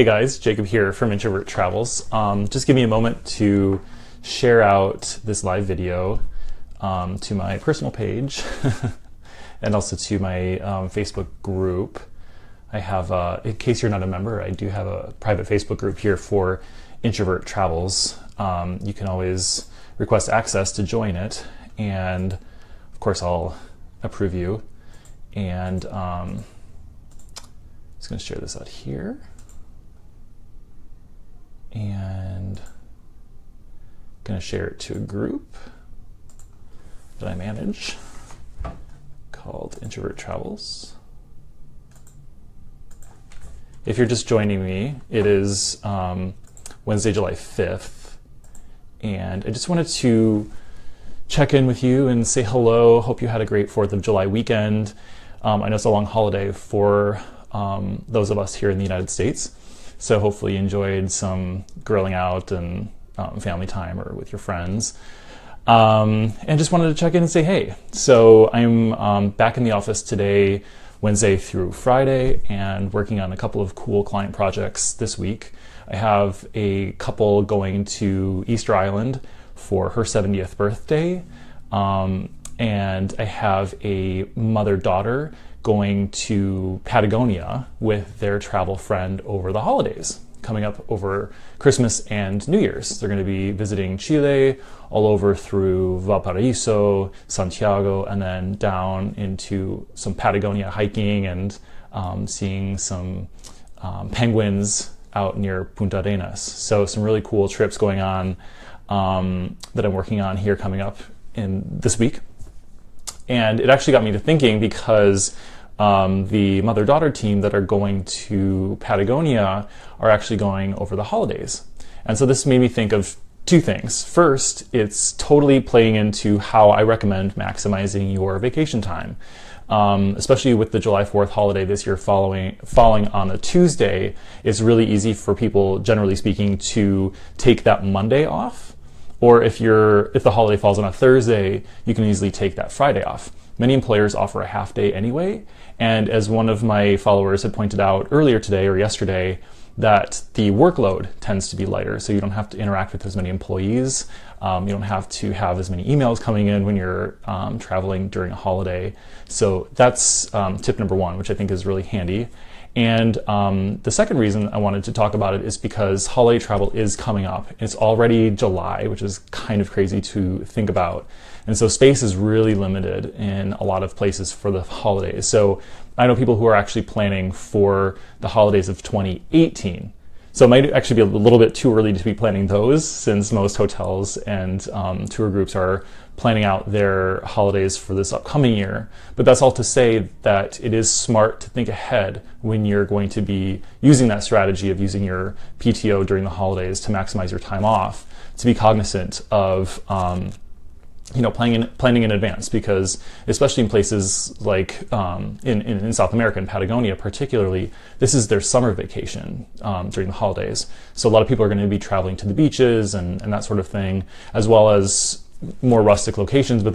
Hey guys, Jacob here from IntroverTravels. Just give me a moment to share out this live video to my personal page and also to my Facebook group. I have, in case you're not a member, I do have a private Facebook group here for IntroverTravels. You can always request access to join it, and of course I'll approve you. And I'm just going to share this out here. And going to share it to a group that I manage called IntroverTravels. If you're just joining me, it is Wednesday, July 5th, and I just wanted to check in with you and say hello. Hope you had a great 4th of July weekend. I know it's a long holiday for those of us here in the United States. So hopefully you enjoyed some grilling out and family time or with your friends. And just wanted to check in and say hey. So I'm back in the office today, Wednesday through Friday, and working on a couple of cool client projects this week. I have a couple going to Easter Island for her 70th birthday. And I have a mother-daughter going to Patagonia with their travel friend over the holidays, coming up over Christmas and New Year's. They're going to be visiting Chile, all over through Valparaiso, Santiago, and then down into some Patagonia hiking and seeing some penguins out near Punta Arenas. So some really cool trips going on that I'm working on here coming up in this week. And it actually got me to thinking, because the mother-daughter team that are going to Patagonia are actually going over the holidays. And so this made me think of two things. First, it's totally playing into how I recommend maximizing your vacation time. Especially with the July 4th holiday this year falling on a Tuesday, it's really easy for people, generally speaking, to take that Monday off. Or if the holiday falls on a Thursday, you can easily take that Friday off. Many employers offer a half day anyway, and as one of my followers had pointed out earlier today or yesterday, that the workload tends to be lighter, so you don't have to interact with as many employees. You don't have to have as many emails coming in when you're traveling during a holiday. So that's tip number one, which I think is really handy. And the second reason I wanted to talk about it is because holiday travel is coming up. It's already July, which is kind of crazy to think about. And so space is really limited in a lot of places for the holidays. So I know people who are actually planning for the holidays of 2018. So it might actually be a little bit too early to be planning those, since most hotels and tour groups are planning out their holidays for this upcoming year. But that's all to say that it is smart to think ahead when you're going to be using that strategy of using your PTO during the holidays to maximize your time off, to be cognizant of planning in advance, because especially in places like in South America, in Patagonia particularly, this is their summer vacation during the holidays. So a lot of people are going to be traveling to the beaches and that sort of thing, as well as more rustic locations, but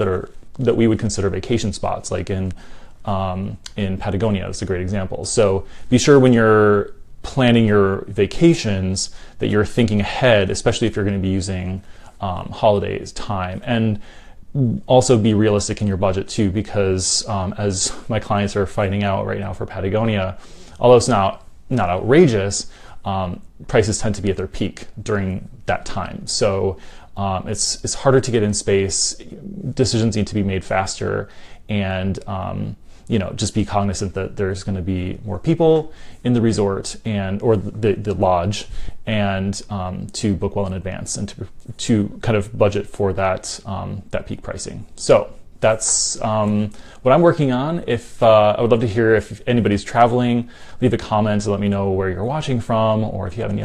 that we would consider vacation spots, like in Patagonia is a great example. So be sure when you're planning your vacations that you're thinking ahead, especially if you're going to be using holidays time. And also be realistic in your budget too, because as my clients are finding out right now for Patagonia, although it's not outrageous, prices tend to be at their peak during that time. So it's harder to get in space. Decisions need to be made faster, and just be cognizant that there's going to be more people in the resort or the lodge, and to book well in advance and to kind of budget for that peak pricing. So that's what I'm working on. I would love to hear if anybody's traveling. Leave a comment to let me know where you're watching from, or if you have any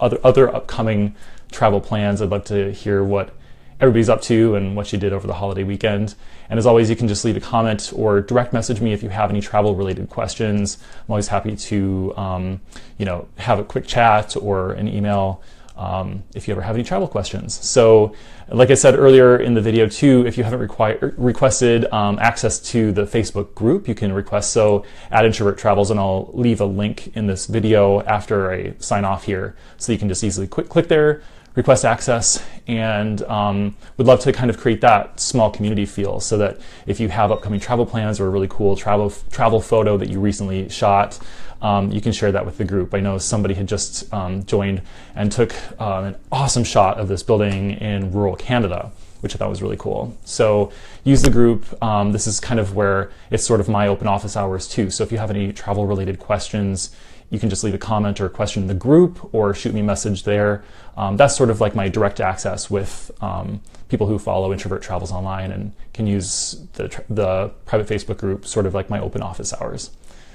other upcoming travel plans. I'd love to hear what everybody's up to and what you did over the holiday weekend. And as always, you can just leave a comment or direct message me if you have any travel related questions. I'm always happy to have a quick chat or an email if you ever have any travel questions. So like I said earlier in the video too, if you haven't requested access to the Facebook group, you can request so at IntroverTravels, and I'll leave a link in this video after I sign off here, so you can just easily click there, request access, and would love to kind of create that small community feel, so that if you have upcoming travel plans or a really cool travel photo that you recently shot, you can share that with the group. I know somebody had just joined and took an awesome shot of this building in rural Canada, which I thought was really cool. So use the group. This is kind of where it's sort of my open office hours too. So if you have any travel related questions, you can just leave a comment or a question in the group or shoot me a message there. That's sort of like my direct access with people who follow IntroverTravels online and can use the private Facebook group sort of like my open office hours.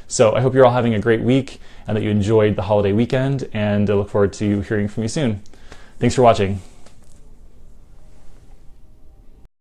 So I hope you're all having a great week and that you enjoyed the holiday weekend, and I look forward to hearing from you soon. Thanks for watching.